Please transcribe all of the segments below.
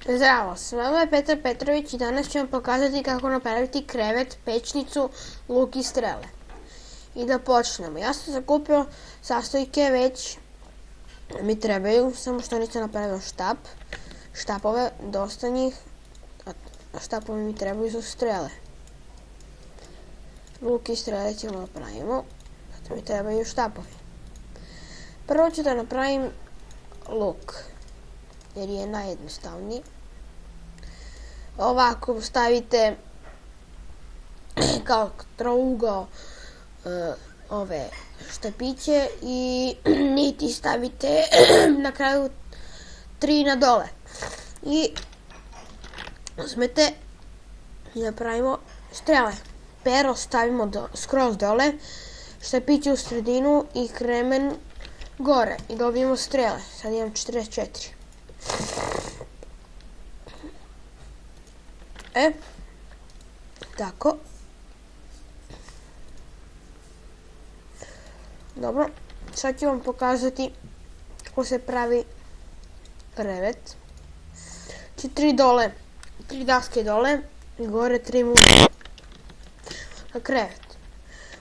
Zdravo, s vama je Petar Petrović i danas ću vam pokazati kako napraviti krevet, pećnicu, luk i strele. I da počnemo. Ja sam zakupio sastojke već mi trebaju, samo što nisam napravio štapove, dosta njih, a štapovi mi trebaju za strele. Luk i strele ćemo napravimo, zato mi trebaju štapovi. Prvo ću da napravim luk, jer je najjednostavniji. Ovako stavite kao trougao ove štapiće i niti stavite na kraju 3 na dole. I uzmete i napravimo strele. Pero stavimo skroz dole, štapiće u sredinu i kremen gore i dobijemo strele. Sad imam 44. Tako. Dobro, sad ću vam pokazati kako se pravi krevet. Znači 3 daske dole i gore 3 muža. Na krevet.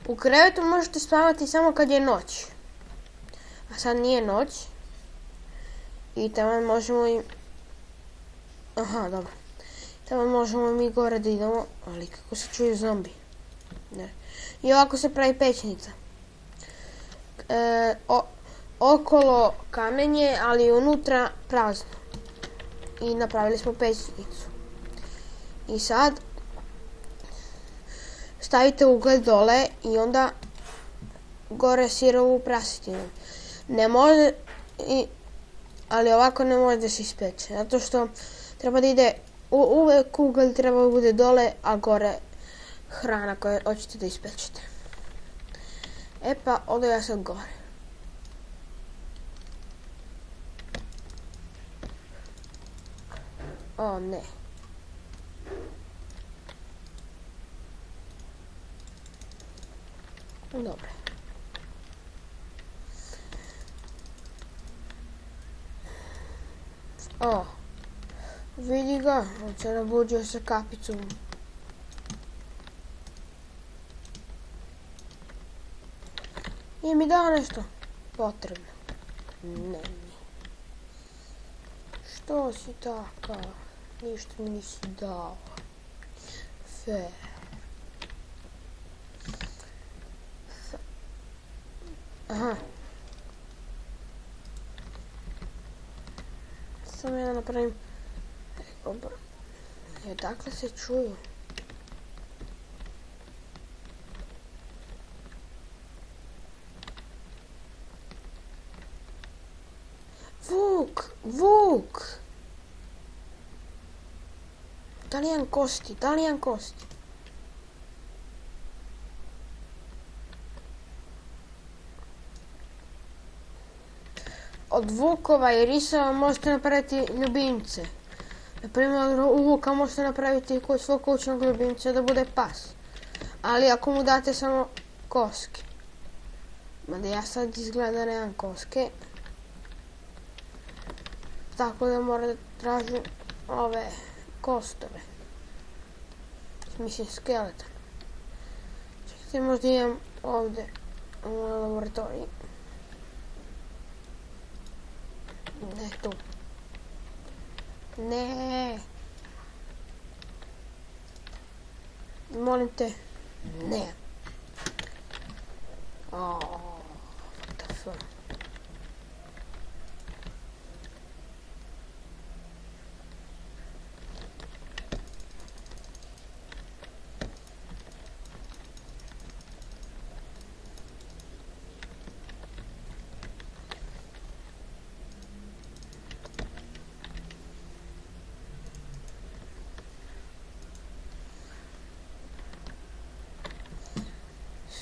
U krevetu možete spavati samo kad je noć. A sad nije noć. I tamo možemo i... Aha, dobro. Tamo možemo mi gore da idemo, ali kako se čuju zombi. Ne. I ovako se pravi pećnica. Okolo kamenje, ali unutra prazno. I napravili smo pećnicu. I sad stavite ugalj dole i onda gore sirovu prasetinu. Ne može, ali ovako ne može da se ispeče, zato što treba da ide, uvek ugalj treba da bude dole, a gore hrana koju hoćete da ispečete. Pa, ovdje ja sad gore. O, ne. Dobro. O, vidi ga, on se nabuđio sa kapicom. Nije mi dao nešto potrebno. Ne. Što si takav? Ništa mi nisi dao. Aha. Samo ja napravim... Dakle se čuju. Vuk! Talijan kosti. Od vukova i risova možete napraviti ljubimce. Naprimjer, u vuka možete napraviti kod svog kućnog ljubimca da bude pas. Ali ako mu date samo koske. Mada ja sad izgleda nemam koske. Tako da mora da tražim ove kostove. Mislim skeleton. Čekajte, možda imam ovdje u laboratoriji. Ne tu. Ne. Molim te. Ne. What the fuck.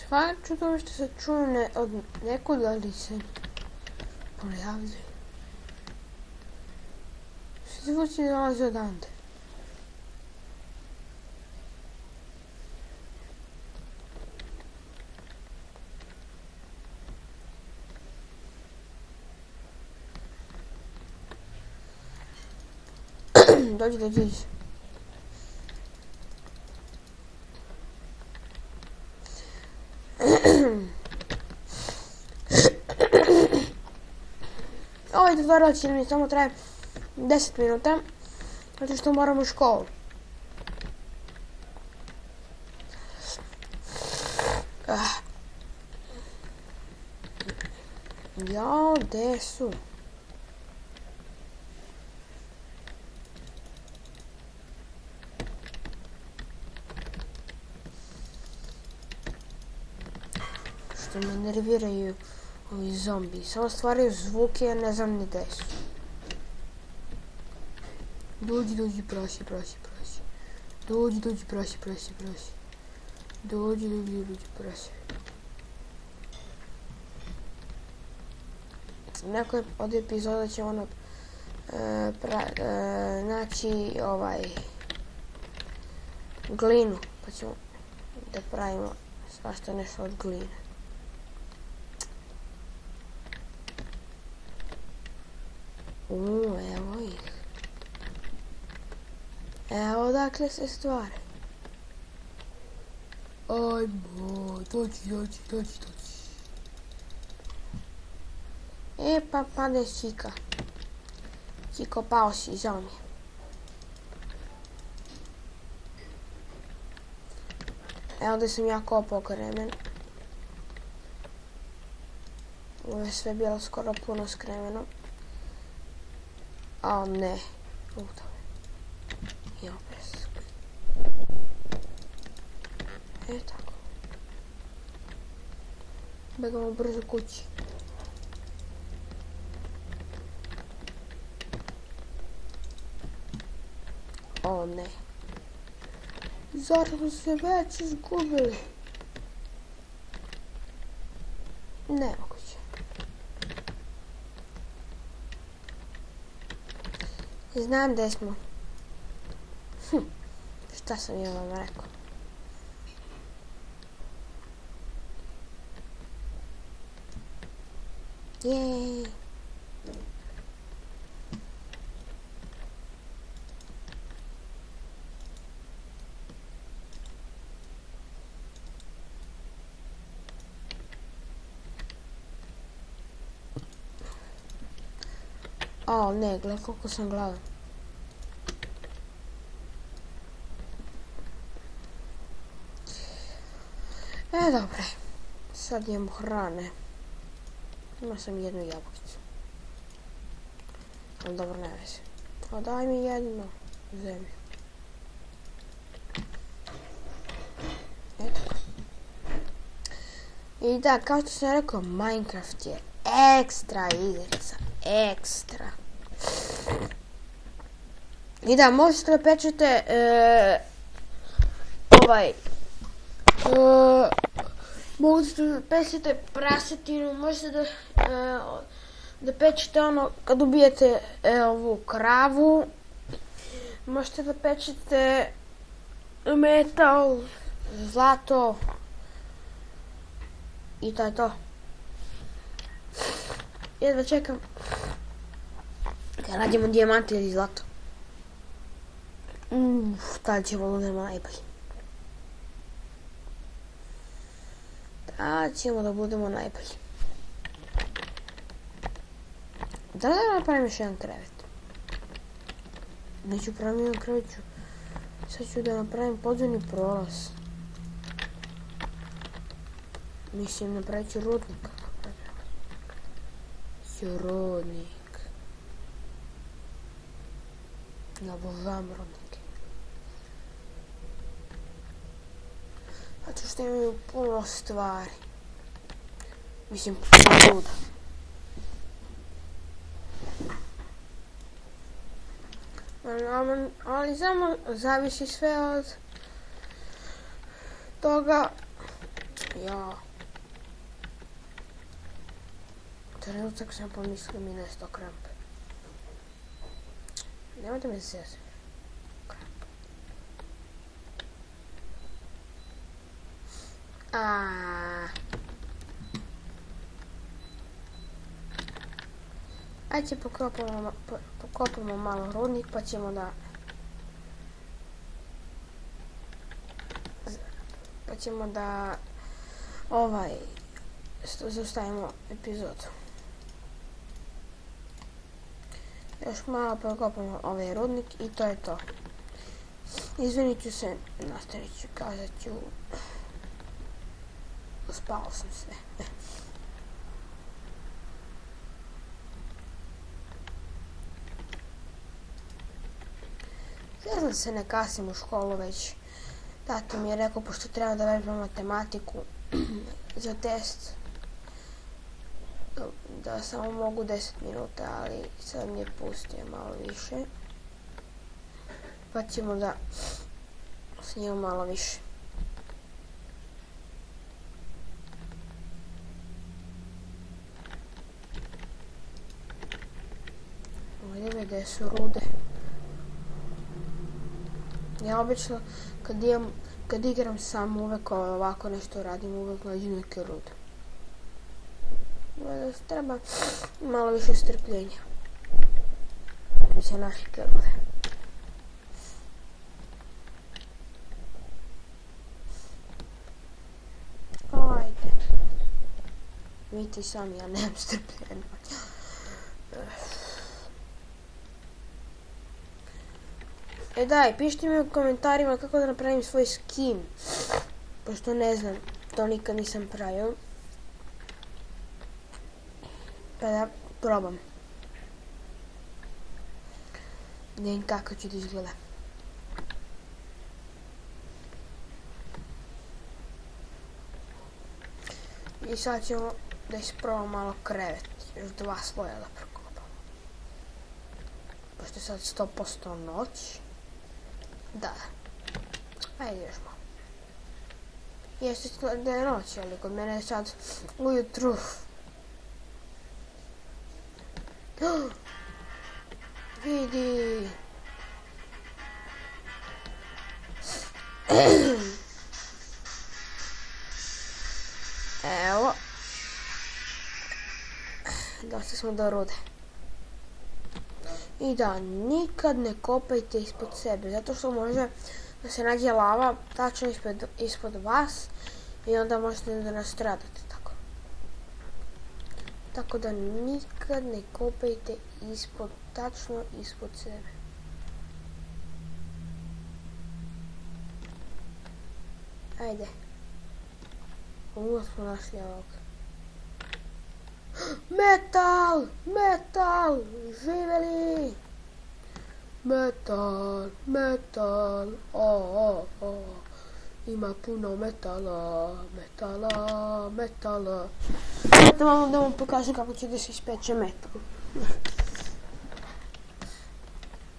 Svaču to što se čuje od nekud, ali se pojavljuje. Svi zvuci dolaze odande. Dođi, dođi. Ovaj tutorial će mi samo traje 10 minuta, zato što moram u školu. Jao, gdje su? Što me nerviraju ovi zombi. Samo stvaraju zvuke, ja ne znam ni gdje su. Dođi, dođi, prosi, prosi, prosi. Dođi, dođi, prosi, prosi, prosi. Dođi, dođi, dođi, prosi. Nekoj od epizoda će ono naći glinu, pa ćemo da pravimo svašta nešto od gline. Evo ih. Evo odakle se stvara. Ajmo, dođi, dođi, dođi, dođi. Pa pade Čika. Čiko, pao si, žao mi je. Evo da sam ja kopao kremen. Ovo je sve bilo skoro puno s kremenom. A ne. Imam presak. Tako. Begamo brzo kući. O ne. Zar smo se već izgubili? Nemoguće. Znam gdje smo. Šta sam ja vam rekao? Jej. O ne, gledaj koliko sam gladan. Dobre. Sad imamo hrane. Ima sam jednu jabukicu. Ali dobro, ne veze. A daj mi jednu zemlju. Eto. I da, kao što sam rekao, Minecraft je ekstra igrica. Ekstra. I da, možete da pečete možete da pečete prasetinu, možete da pečete ono kad ubijete ovu kravu, možete da pečete metal, zlato i to je to. Jedva čekam da nađemo dijamante ili zlato. Tada ćemo da budemo najbolji. Tada ćemo da budemo najbolji. Da napravim još jedan krevet? Neću pravim jedan krevet, sad ću da napravim podzemni prolaz. Mislim, napravit ću rudnik. Rudnik. Ja obožavam rudnike. Zato što imaju puno stvari. Mislim, puno ruda. Ali samo zavisi sve od toga. Ja. Trenutak sam pomislio mi nesto kramp. Nemojte me zezati. Ajde pokopamo malo rudnik pa ćemo da Pa ćemo da zaustavimo epizodu. Još malo prokopamo ovaj rudnik i to je to. Izvinit ću se, nastavit ću, kazat ću. Uspao sam sve. Ja znam se ne kasim u školu već. Tato mi je rekao, pošto treba da vežbam matematiku za test, da samo mogu 10 minuta, ali sad mi je pustio malo više. Pa ćemo da snimamo malo više. Ovdje gdje su rude. Ja obično kad igram sam uvek ovako nešto radim, uvek nađem neke rude. Da se treba malo više strpljenja. Da bi se našli neke rude. Ajde. Vidite sami, ja nemam strpljenja. Daj, pišite mi u komentarima kako da napravim svoj skin. Pošto ne znam, to nikad nisam pravio. Pa da probam. Da vidim kako će da izgleda. I sad ćemo da isprobamo malo krevet. Još 2 sloja da prokopamo. Pošto je sad 100% noć. Da. Ajde još malo. Jeste da je noć, ali kod mene je sad ujutru. Vidi. Evo. Došli smo do rude. I da, nikad ne kopajte ispod sebe, zato što može da se nađe lava tačno ispod vas i onda možete da nastradate tako. Tako da nikad ne kopajte tačno ispod sebe. Ajde. Ovo smo našli ovog. Metal! Metal! Živeli! Metal! Metal! Ima puno metala! Metala! Metala! Da vam pokažem kako će da se ispeče metal.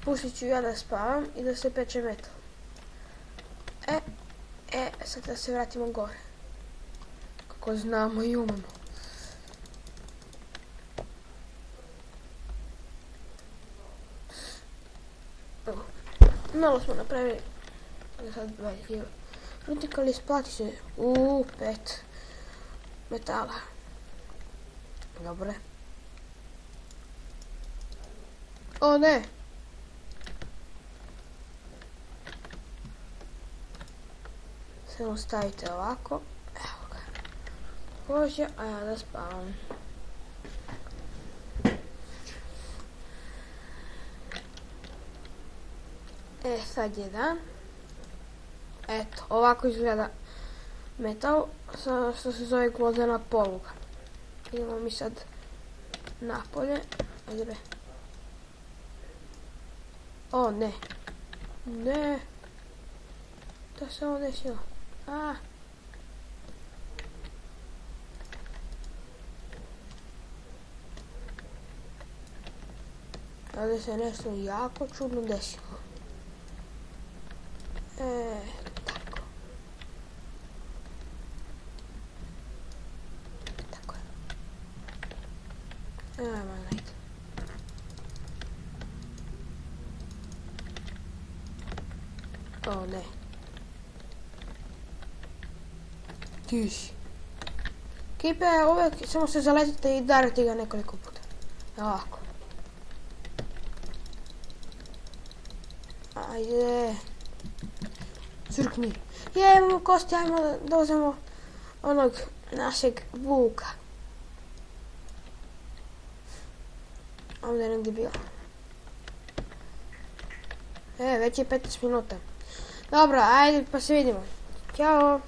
Pustit ću ja da spavam i da se peče metal. Sad da se vratimo gore. Kako znamo i umemo. Malo smo napravili. Sad veliki rudnik, ali isplati se. 5 metala. Dobre. O ne! Samo stavite ovako. Evo ga. Može, a ja da spavam. Sad je dan. Eto, ovako izgleda metal, što se zove glodana poluga. Idemo mi sad napolje. Ajde be. O, ne. Ne. To se ovo desilo. Ovdje se nešto jako čudno desilo. Tako. Tako je. Ajmo, najde. O, ne. Tiši. Kipe, uvijek samo se zaletite i darite ga nekoliko puta. Ovako. Ajde. crkni. Je, imamo kosti, ajmo da uzmemo onog našeg Vuka. Ovdje je negdje bio. Već je 15 minuta. Dobro, ajde pa se vidimo. Ćao.